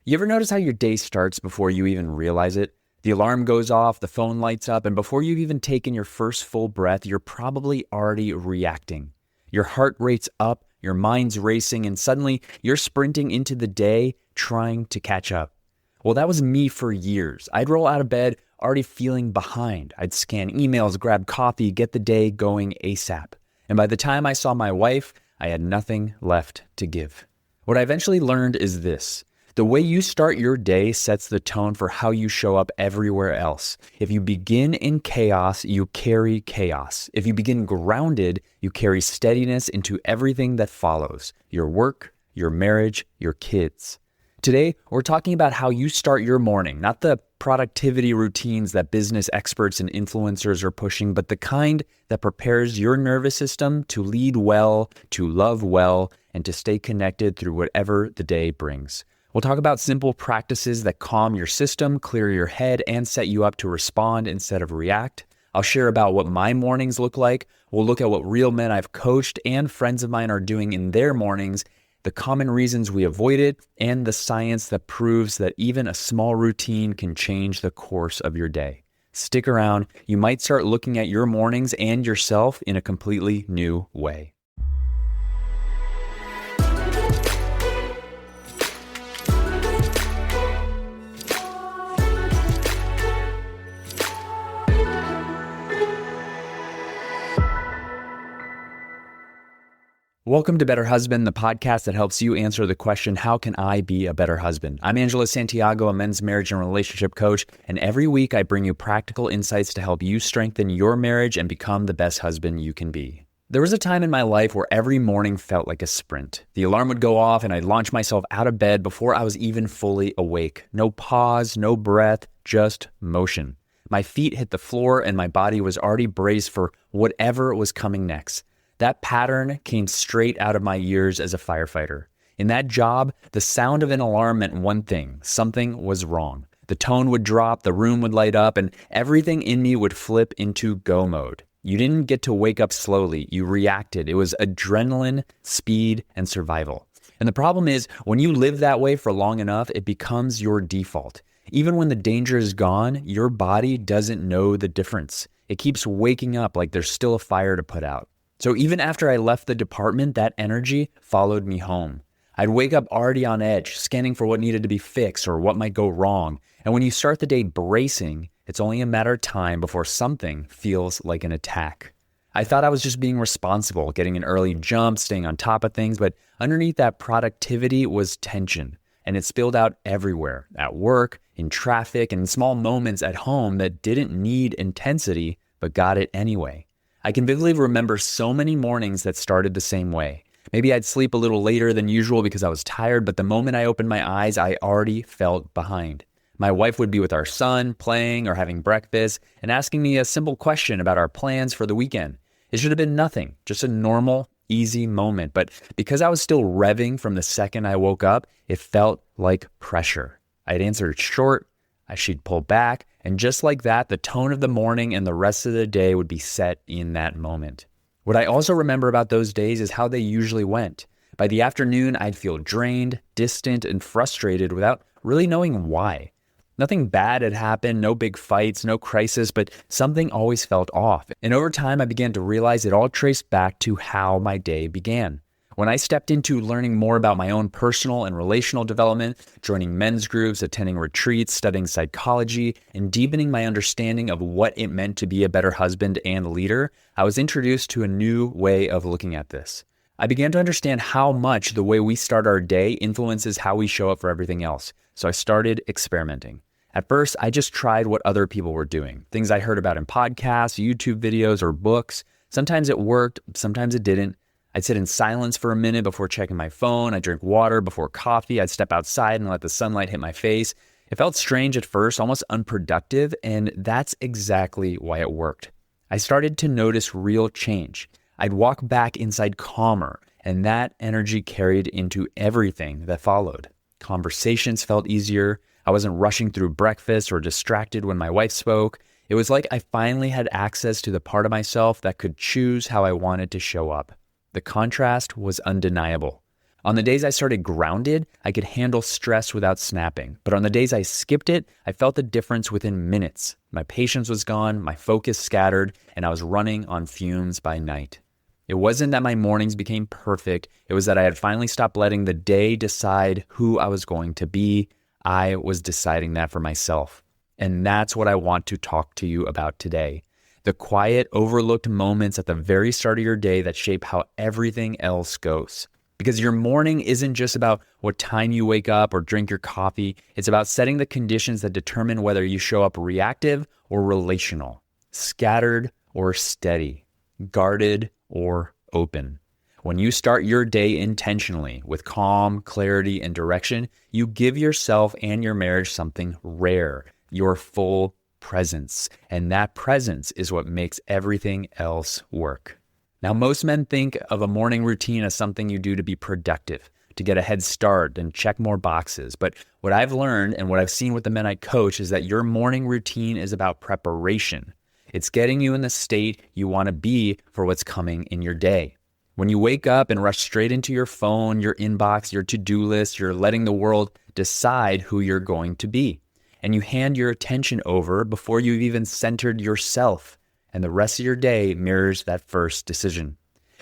You ever notice how your day starts before you even realize it? The alarm goes off, the phone lights up, and before you've even taken your first full breath, you're probably already reacting. Your heart rate's up, your mind's racing, and suddenly you're sprinting into the day trying to catch up. Well, that was me for years. I'd roll out of bed already feeling behind. I'd scan emails, grab coffee, get the day going ASAP. And by the time I saw my wife, I had nothing left to give. What I eventually learned is this. The way you start your day sets the tone for how you show up everywhere else. If you begin in chaos, you carry chaos. If you begin grounded, you carry steadiness into everything that follows. Your work, your marriage, your kids. Today, we're talking about how you start your morning, not the productivity routines that business experts and influencers are pushing, but the kind that prepares your nervous system to lead well, to love well, and to stay connected through whatever the day brings. We'll talk about simple practices that calm your system, clear your head, and set you up to respond instead of react. I'll share about what my mornings look like. We'll look at what real men I've coached and friends of mine are doing in their mornings, the common reasons we avoid it, and the science that proves that even a small routine can change the course of your day. Stick around. You might start looking at your mornings and yourself in a completely new way. Welcome to Better Husband, the podcast that helps you answer the question, how can I be a better husband? I'm Angelo, a men's marriage and relationship coach, and every week I bring you practical insights to help you strengthen your marriage and become the best husband you can be. There was a time in my life where every morning felt like a sprint. The alarm would go off and I'd launch myself out of bed before I was even fully awake. No pause, no breath, just motion. My feet hit the floor and my body was already braced for whatever was coming next. That pattern came straight out of my years as a firefighter. In that job, the sound of an alarm meant one thing: something was wrong. The tone would drop, the room would light up, and everything in me would flip into go mode. You didn't get to wake up slowly, you reacted. It was adrenaline, speed, and survival. And the problem is, when you live that way for long enough, it becomes your default. Even when the danger is gone, your body doesn't know the difference. It keeps waking up like there's still a fire to put out. So even after I left the department, that energy followed me home. I'd wake up already on edge, scanning for what needed to be fixed or what might go wrong. And when you start the day bracing, it's only a matter of time before something feels like an attack. I thought I was just being responsible, getting an early jump, staying on top of things, but underneath that productivity was tension. And it spilled out everywhere, at work, in traffic, and in small moments at home that didn't need intensity, but got it anyway. I can vividly remember so many mornings that started the same way. Maybe I'd sleep a little later than usual because I was tired, but the moment I opened my eyes, I already felt behind. My wife would be with our son, playing or having breakfast, and asking me a simple question about our plans for the weekend. It should have been nothing, just a normal, easy moment. But because I was still revving from the second I woke up, it felt like pressure. I'd answer short, she'd pull back, and just like that, the tone of the morning and the rest of the day would be set in that moment. What I also remember about those days is how they usually went. By the afternoon, I'd feel drained, distant, and frustrated without really knowing why. Nothing bad had happened, no big fights, no crisis, but something always felt off. And over time, I began to realize it all traced back to how my day began. When I stepped into learning more about my own personal and relational development, joining men's groups, attending retreats, studying psychology, and deepening my understanding of what it meant to be a better husband and leader, I was introduced to a new way of looking at this. I began to understand how much the way we start our day influences how we show up for everything else. So I started experimenting. At first, I just tried what other people were doing, things I heard about in podcasts, YouTube videos, or books. Sometimes it worked, sometimes it didn't. I'd sit in silence for a minute before checking my phone. I'd drink water before coffee. I'd step outside and let the sunlight hit my face. It felt strange at first, almost unproductive, and that's exactly why it worked. I started to notice real change. I'd walk back inside calmer, and that energy carried into everything that followed. Conversations felt easier. I wasn't rushing through breakfast or distracted when my wife spoke. It was like I finally had access to the part of myself that could choose how I wanted to show up. The contrast was undeniable. On the days I started grounded, I could handle stress without snapping. But on the days I skipped it, I felt the difference within minutes. My patience was gone, my focus scattered, and I was running on fumes by night. It wasn't that my mornings became perfect. It was that I had finally stopped letting the day decide who I was going to be. I was deciding that for myself. And that's what I want to talk to you about today. The quiet, overlooked moments at the very start of your day that shape how everything else goes. Because your morning isn't just about what time you wake up or drink your coffee. It's about setting the conditions that determine whether you show up reactive or relational, scattered or steady, guarded or open. When you start your day intentionally with calm, clarity, and direction, you give yourself and your marriage something rare, your full presence. And that presence is what makes everything else work. Now, most men think of a morning routine as something you do to be productive, to get a head start and check more boxes. But what I've learned and what I've seen with the men I coach is that your morning routine is about preparation. It's getting you in the state you want to be for what's coming in your day. When you wake up and rush straight into your phone, your inbox, your to-do list, you're letting the world decide who you're going to be. And you hand your attention over before you've even centered yourself. And the rest of your day mirrors that first decision.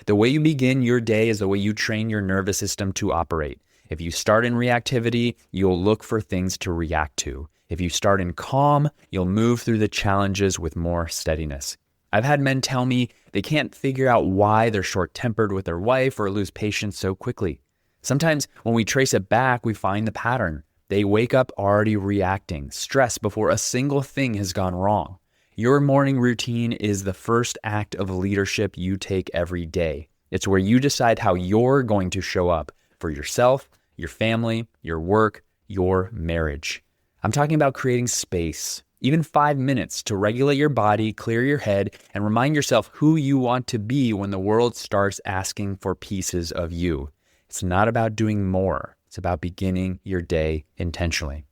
The way you begin your day is the way you train your nervous system to operate. If you start in reactivity, you'll look for things to react to. If you start in calm, you'll move through the challenges with more steadiness. I've had men tell me they can't figure out why they're short-tempered with their wife or lose patience so quickly. Sometimes when we trace it back, we find the pattern. They wake up already reacting, stressed before a single thing has gone wrong. Your morning routine is the first act of leadership you take every day. It's where you decide how you're going to show up for yourself, your family, your work, your marriage. I'm talking about creating space, even 5 minutes to regulate your body, clear your head, and remind yourself who you want to be when the world starts asking for pieces of you. It's not about doing more. It's about beginning your day intentionally.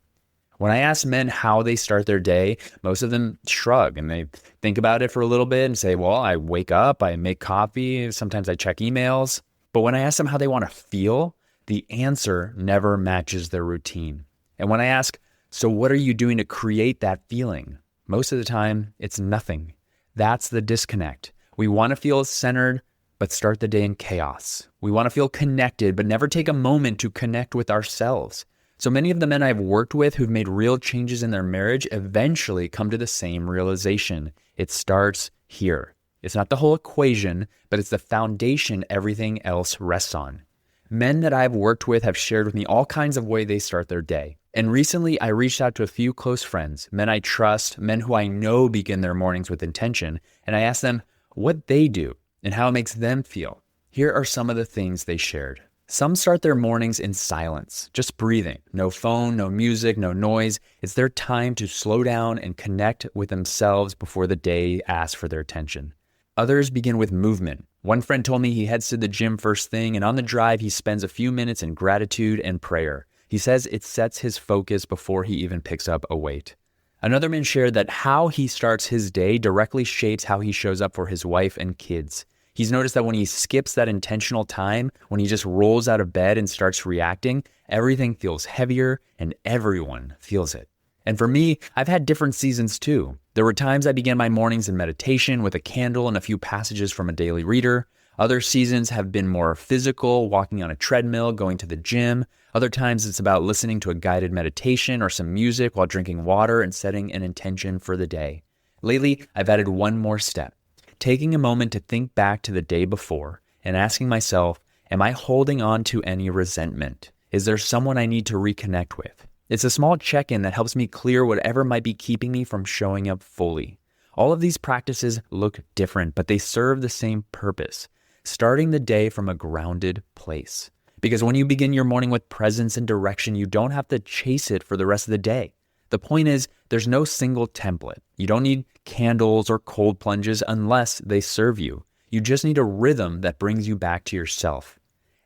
When I ask men how they start their day, most of them shrug and they think about it for a little bit and say, well, I wake up, I make coffee, sometimes I check emails. But when I ask them how they want to feel, the answer never matches their routine. And when I ask, so what are you doing to create that feeling? Most of the time, it's nothing. That's the disconnect. We want to feel centered, but start the day in chaos. We want to feel connected, but never take a moment to connect with ourselves. So many of the men I've worked with who've made real changes in their marriage eventually come to the same realization. It starts here. It's not the whole equation, but it's the foundation everything else rests on. Men that I've worked with have shared with me all kinds of ways they start their day. And recently I reached out to a few close friends, men I trust, men who I know begin their mornings with intention, and I asked them what they do and how it makes them feel. Here are some of the things they shared. Some start their mornings in silence, just breathing. No phone, no music, no noise. It's their time to slow down and connect with themselves before the day asks for their attention. Others begin with movement. One friend told me he heads to the gym first thing, and on the drive, he spends a few minutes in gratitude and prayer. He says it sets his focus before he even picks up a weight. Another man shared that how he starts his day directly shapes how he shows up for his wife and kids. He's noticed that when he skips that intentional time, when he just rolls out of bed and starts reacting, everything feels heavier and everyone feels it. And for me, I've had different seasons too. There were times I began my mornings in meditation with a candle and a few passages from a daily reader. Other seasons have been more physical, walking on a treadmill, going to the gym. Other times it's about listening to a guided meditation or some music while drinking water and setting an intention for the day. Lately, I've added one more step. Taking a moment to think back to the day before and asking myself, am I holding on to any resentment? Is there someone I need to reconnect with? It's a small check-in that helps me clear whatever might be keeping me from showing up fully. All of these practices look different, but they serve the same purpose, starting the day from a grounded place. Because when you begin your morning with presence and direction, you don't have to chase it for the rest of the day. The point is, there's no single template. You don't need candles or cold plunges unless they serve you. You just need a rhythm that brings you back to yourself.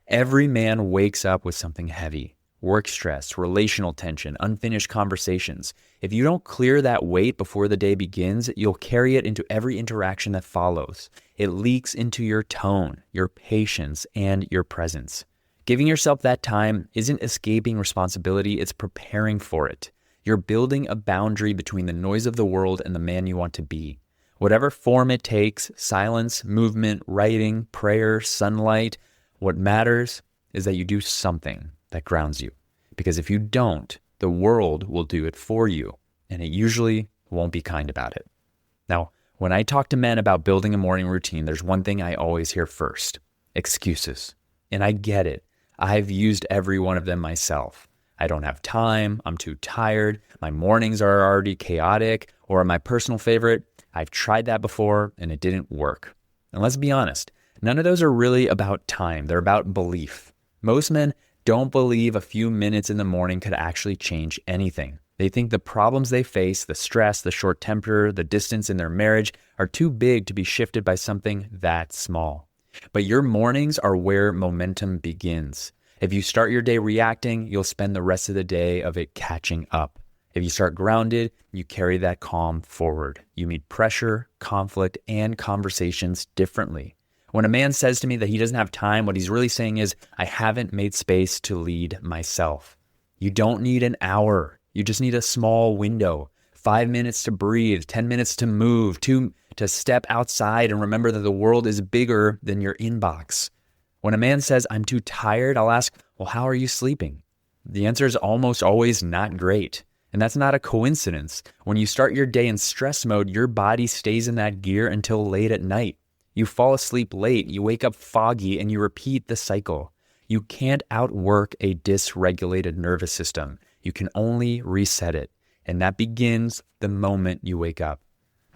Every man wakes up with something heavy. Work stress, relational tension, unfinished conversations. If you don't clear that weight before the day begins, you'll carry it into every interaction that follows. It leaks into your tone, your patience, and your presence. Giving yourself that time isn't escaping responsibility, it's preparing for it. You're building a boundary between the noise of the world and the man you want to be. Whatever form it takes, silence, movement, writing, prayer, sunlight, what matters is that you do something that grounds you. Because if you don't, the world will do it for you, and it usually won't be kind about it. Now, when I talk to men about building a morning routine, there's one thing I always hear first: excuses. And I get it. I've used every one of them myself. I don't have time, I'm too tired, my mornings are already chaotic, or my personal favorite, I've tried that before and it didn't work. And let's be honest, none of those are really about time, they're about belief. Most men don't believe a few minutes in the morning could actually change anything. They think the problems they face, the stress, the short temper, the distance in their marriage are too big to be shifted by something that small. But your mornings are where momentum begins. If you start your day reacting, you'll spend the rest of the day of it catching up. If you start grounded, you carry that calm forward. You meet pressure, conflict, and conversations differently. When a man says to me that he doesn't have time, what he's really saying is, I haven't made space to lead myself. You don't need an hour. You just need a small window. 5 minutes to breathe, 10 minutes to move, to step outside and remember that the world is bigger than your inbox. When a man says, I'm too tired, I'll ask, well, how are you sleeping? The answer is almost always not great. And that's not a coincidence. When you start your day in stress mode, your body stays in that gear until late at night. You fall asleep late, you wake up foggy, and you repeat the cycle. You can't outwork a dysregulated nervous system. You can only reset it. And that begins the moment you wake up.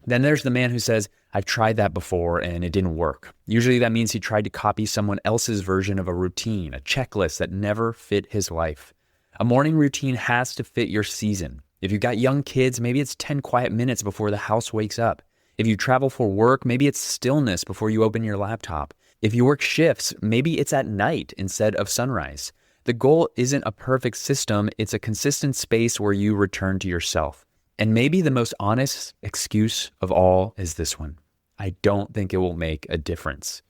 Then there's the man who says, I've tried that before and it didn't work. Usually that means he tried to copy someone else's version of a routine, a checklist that never fit his life. A morning routine has to fit your season. If you've got young kids, maybe it's 10 quiet minutes before the house wakes up. If you travel for work, maybe it's stillness before you open your laptop. If you work shifts, maybe it's at night instead of sunrise. The goal isn't a perfect system, it's a consistent space where you return to yourself. And maybe the most honest excuse of all is this one: I don't think it will make a difference.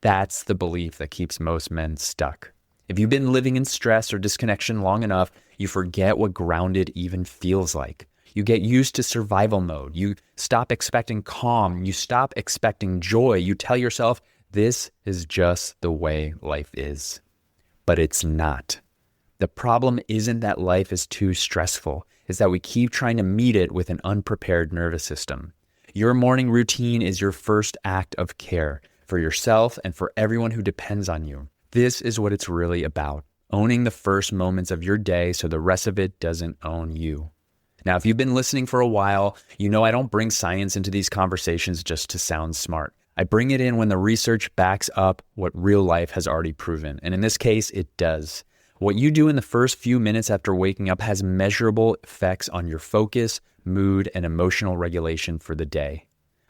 That's the belief that keeps most men stuck. If you've been living in stress or disconnection long enough, you forget what grounded even feels like. You get used to survival mode. You stop expecting calm. You stop expecting joy. You tell yourself, this is just the way life is. But it's not. The problem isn't that life is too stressful. It's that we keep trying to meet it with an unprepared nervous system. Your morning routine is your first act of care for yourself and for everyone who depends on you. This is what it's really about, owning the first moments of your day so the rest of it doesn't own you. Now, if you've been listening for a while, you know I don't bring science into these conversations just to sound smart. I bring it in when the research backs up what real life has already proven. And in this case, it does. What you do in the first few minutes after waking up has measurable effects on your focus, mood, and emotional regulation for the day.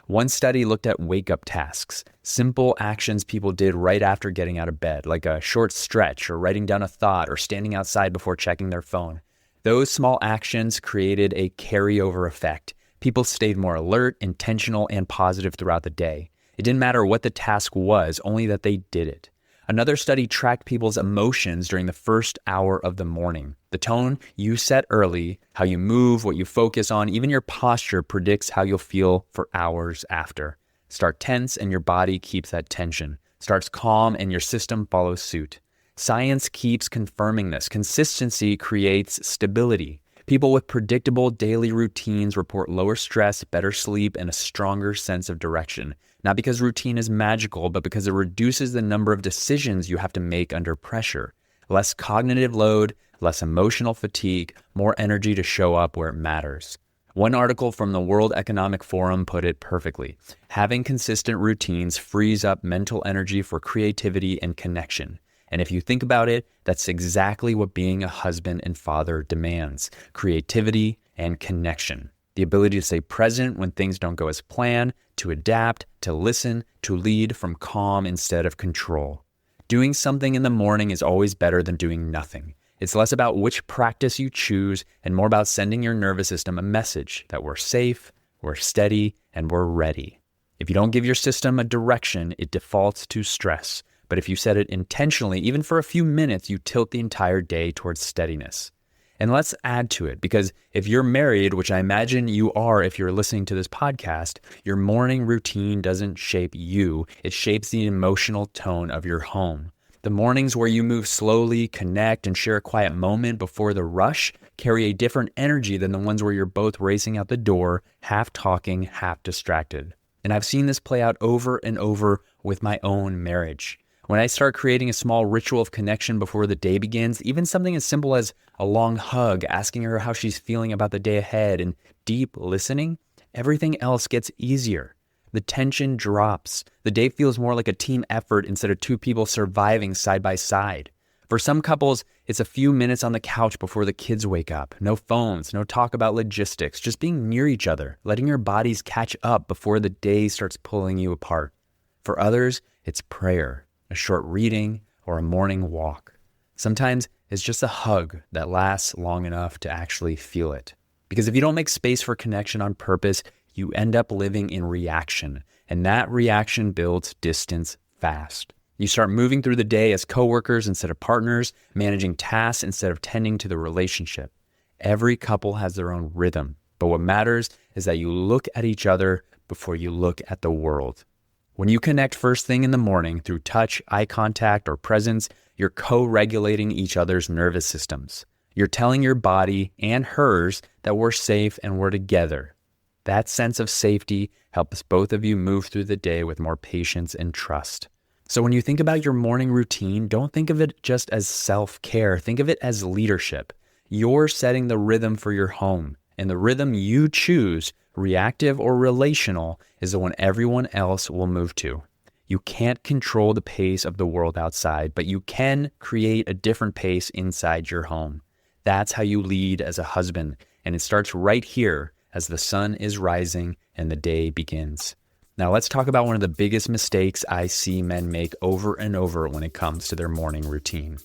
One study looked at wake-up tasks, simple actions people did right after getting out of bed, like a short stretch or writing down a thought or standing outside before checking their phone. Those small actions created a carryover effect. People stayed more alert, intentional, and positive throughout the day. It didn't matter what the task was, only that they did it. Another study tracked people's emotions during the first hour of the morning. The tone you set early, how you move, what you focus on, even your posture predicts how you'll feel for hours after. Start tense and your body keeps that tension. Starts calm and your system follows suit. Science keeps confirming this. Consistency creates stability. People with predictable daily routines report lower stress, better sleep, and a stronger sense of direction. Not because routine is magical, but because it reduces the number of decisions you have to make under pressure. Less cognitive load, less emotional fatigue, more energy to show up where it matters. One article from the World Economic Forum put it perfectly. Having consistent routines frees up mental energy for creativity and connection. And if you think about it, that's exactly what being a husband and father demands: creativity and connection. The ability to stay present when things don't go as planned, to adapt, to listen, to lead from calm instead of control. Doing something in the morning is always better than doing nothing. It's less about which practice you choose and more about sending your nervous system a message that we're safe, we're steady, and we're ready. If you don't give your system a direction, it defaults to stress. But if you set it intentionally, even for a few minutes, you tilt the entire day towards steadiness. And let's add to it, because if you're married, which I imagine you are if you're listening to this podcast, your morning routine doesn't shape you. It shapes the emotional tone of your home. The mornings where you move slowly, connect, and share a quiet moment before the rush carry a different energy than the ones where you're both racing out the door, half talking, half distracted. And I've seen this play out over and over with my own marriage. When I start creating a small ritual of connection before the day begins, even something as simple as a long hug, asking her how she's feeling about the day ahead, and deep listening, everything else gets easier. The tension drops. The day feels more like a team effort instead of two people surviving side by side. For some couples, it's a few minutes on the couch before the kids wake up. No phones, no talk about logistics, just being near each other, letting your bodies catch up before the day starts pulling you apart. For others, it's prayer, a short reading, or a morning walk. Sometimes it's just a hug that lasts long enough to actually feel it. Because if you don't make space for connection on purpose, you end up living in reaction, and that reaction builds distance fast. You start moving through the day as coworkers instead of partners, managing tasks instead of tending to the relationship. Every couple has their own rhythm, but what matters is that you look at each other before you look at the world. When you connect first thing in the morning through touch, eye contact, or presence, you're co-regulating each other's nervous systems. You're telling your body and hers that we're safe and we're together. That sense of safety helps both of you move through the day with more patience and trust. So when you think about your morning routine, don't think of it just as self-care. Think of it as leadership. You're setting the rhythm for your home, and the rhythm you choose, reactive or relational, is the one everyone else will move to. You can't control the pace of the world outside, but you can create a different pace inside your home. That's how you lead as a husband, and it starts right here as the sun is rising and the day begins. Now let's talk about one of the biggest mistakes I see men make over and over when it comes to their morning routine.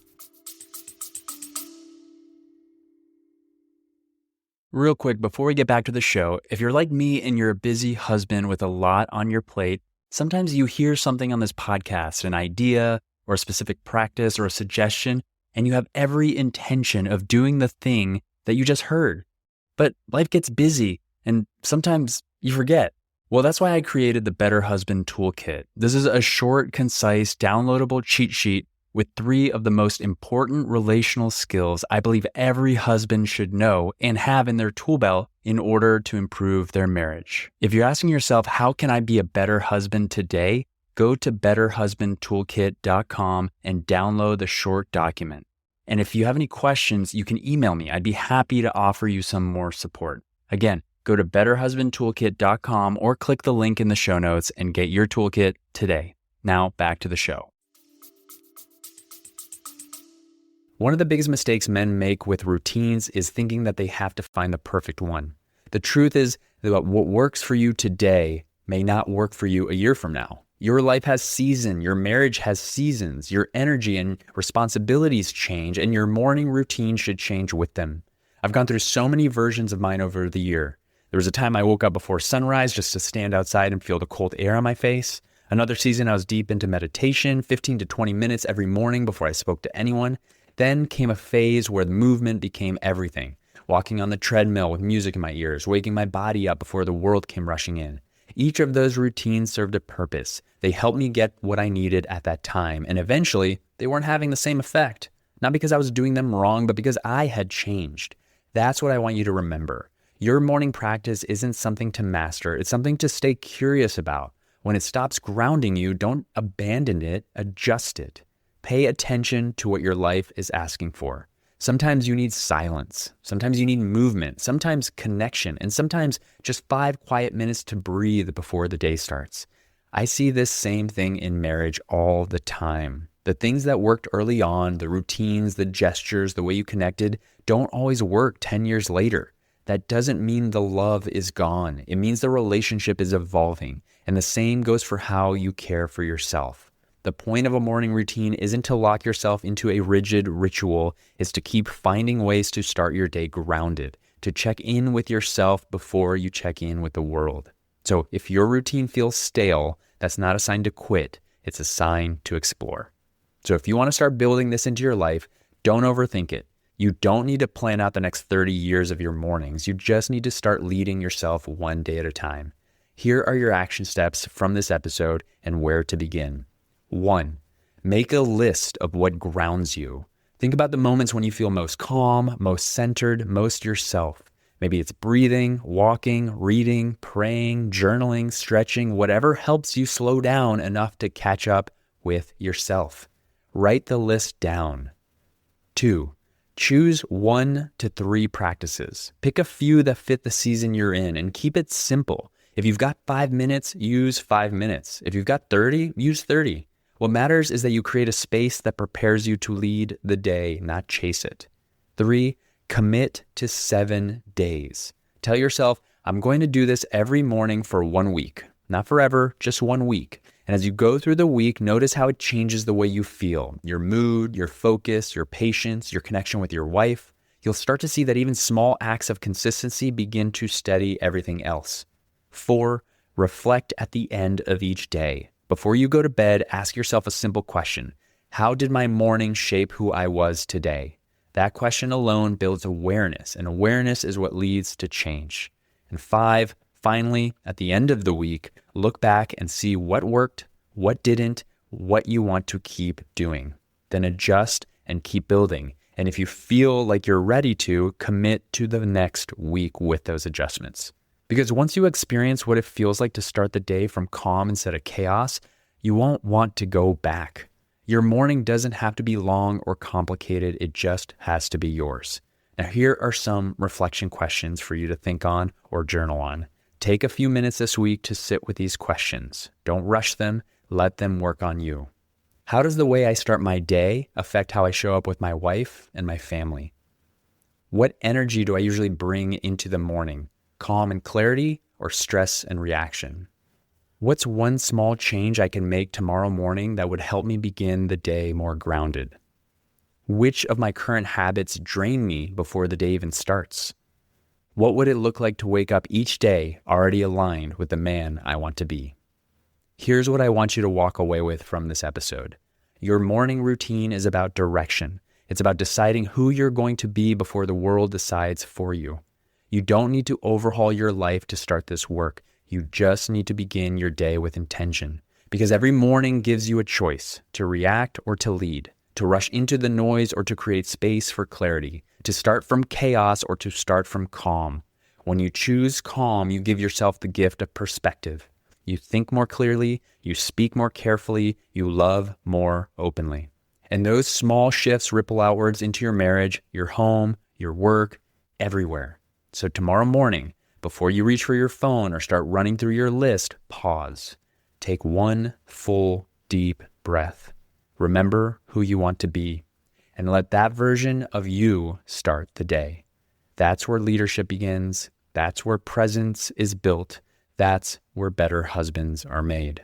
Real quick, before we get back to the show, if you're like me and you're a busy husband with a lot on your plate, sometimes you hear something on this podcast, an idea or a specific practice or a suggestion, and you have every intention of doing the thing that you just heard. But life gets busy, and sometimes you forget. Well, that's why I created the Better Husband Toolkit. This is a short, concise, downloadable cheat sheet with 3 of the most important relational skills I believe every husband should know and have in their tool belt in order to improve their marriage. If you're asking yourself, how can I be a better husband today? Go to betterhusbandtoolkit.com and download the short document. And if you have any questions, you can email me. I'd be happy to offer you some more support. Again, go to betterhusbandtoolkit.com or click the link in the show notes and get your toolkit today. Now back to the show. One of the biggest mistakes men make with routines is thinking that they have to find the perfect one. The truth is that what works for you today may not work for you a year from now. Your life has seasons, your marriage has seasons, your energy and responsibilities change, and your morning routine should change with them. I've gone through so many versions of mine over the year. There was a time I woke up before sunrise just to stand outside and feel the cold air on my face. Another season I was deep into meditation, 15 to 20 minutes every morning before I spoke to anyone. Then came a phase where the movement became everything. Walking on the treadmill with music in my ears, waking my body up before the world came rushing in. Each of those routines served a purpose. They helped me get what I needed at that time, and eventually, they weren't having the same effect. Not because I was doing them wrong, but because I had changed. That's what I want you to remember. Your morning practice isn't something to master, it's something to stay curious about. When it stops grounding you, don't abandon it, adjust it. Pay attention to what your life is asking for. Sometimes you need silence. Sometimes you need movement. Sometimes connection. And sometimes just 5 quiet minutes to breathe before the day starts. I see this same thing in marriage all the time. The things that worked early on, the routines, the gestures, the way you connected, don't always work 10 years later. That doesn't mean the love is gone. It means the relationship is evolving. And the same goes for how you care for yourself. The point of a morning routine isn't to lock yourself into a rigid ritual. It's to keep finding ways to start your day grounded, to check in with yourself before you check in with the world. So if your routine feels stale, that's not a sign to quit. It's a sign to explore. So if you want to start building this into your life, don't overthink it. You don't need to plan out the next 30 years of your mornings. You just need to start leading yourself one day at a time. Here are your action steps from this episode and where to begin. 1, make a list of what grounds you. Think about the moments when you feel most calm, most centered, most yourself. Maybe it's breathing, walking, reading, praying, journaling, stretching, whatever helps you slow down enough to catch up with yourself. Write the list down. 2, choose 1 to 3 practices. Pick a few that fit the season you're in and keep it simple. If you've got 5 minutes, use 5 minutes. If you've got 30, use 30. What matters is that you create a space that prepares you to lead the day, not chase it. 3, commit to 7 days. Tell yourself, I'm going to do this every morning for 1 week. Not forever, just 1 week. And as you go through the week, notice how it changes the way you feel, your mood, your focus, your patience, your connection with your wife. You'll start to see that even small acts of consistency begin to steady everything else. 4, reflect at the end of each day. Before you go to bed, ask yourself a simple question. How did my morning shape who I was today? That question alone builds awareness, and awareness is what leads to change. And 5, finally, at the end of the week, look back and see what worked, what didn't, what you want to keep doing. Then adjust and keep building. And if you feel like you're ready to, commit to the next week with those adjustments. Because once you experience what it feels like to start the day from calm instead of chaos, you won't want to go back. Your morning doesn't have to be long or complicated. It just has to be yours. Now, here are some reflection questions for you to think on or journal on. Take a few minutes this week to sit with these questions. Don't rush them. Let them work on you. How does the way I start my day affect how I show up with my wife and my family? What energy do I usually bring into the morning? Calm and clarity, or stress and reaction? What's one small change I can make tomorrow morning that would help me begin the day more grounded? Which of my current habits drain me before the day even starts? What would it look like to wake up each day already aligned with the man I want to be? Here's what I want you to walk away with from this episode. Your morning routine is about direction. It's about deciding who you're going to be before the world decides for you. You don't need to overhaul your life to start this work. You just need to begin your day with intention. Because every morning gives you a choice to react or to lead, to rush into the noise or to create space for clarity, to start from chaos or to start from calm. When you choose calm, you give yourself the gift of perspective. You think more clearly, you speak more carefully, you love more openly. And those small shifts ripple outwards into your marriage, your home, your work, everywhere. So tomorrow morning, before you reach for your phone or start running through your list, pause. Take 1 full, deep breath. Remember who you want to be, and let that version of you start the day. That's where leadership begins. That's where presence is built. That's where better husbands are made.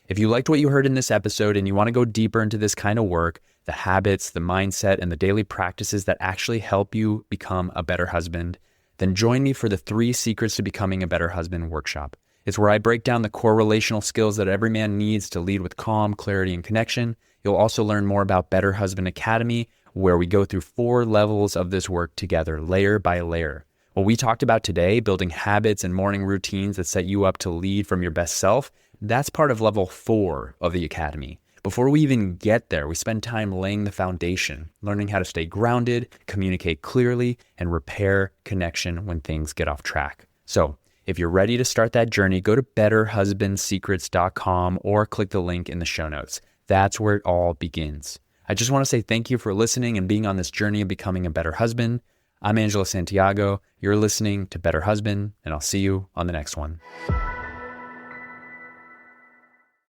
If you liked what you heard in this episode and you want to go deeper into this kind of work, the habits, the mindset, and the daily practices that actually help you become a better husband, then join me for the 3 Secrets to Becoming a Better Husband workshop. It's where I break down the core relational skills that every man needs to lead with calm, clarity, and connection. You'll also learn more about Better Husband Academy, where we go through 4 levels of this work together, layer by layer. What we talked about today, building habits and morning routines that set you up to lead from your best self, that's part of level 4 of the Academy. Before we even get there, we spend time laying the foundation, learning how to stay grounded, communicate clearly, and repair connection when things get off track. So if you're ready to start that journey, go to betterhusbandsecrets.com or click the link in the show notes. That's where it all begins. I just want to say thank you for listening and being on this journey of becoming a better husband. I'm Angelo Santiago. You're listening to Better Husband, and I'll see you on the next one.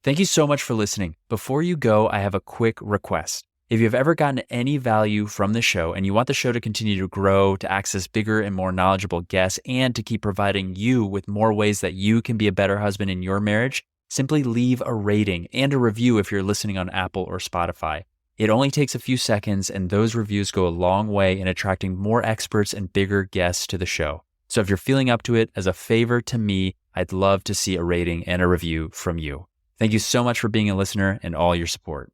Thank you so much for listening. Before you go, I have a quick request. If you've ever gotten any value from the show and you want the show to continue to grow, to access bigger and more knowledgeable guests, and to keep providing you with more ways that you can be a better husband in your marriage, simply leave a rating and a review if you're listening on Apple or Spotify. It only takes a few seconds, and those reviews go a long way in attracting more experts and bigger guests to the show. So if you're feeling up to it, as a favor to me, I'd love to see a rating and a review from you. Thank you so much for being a listener and all your support.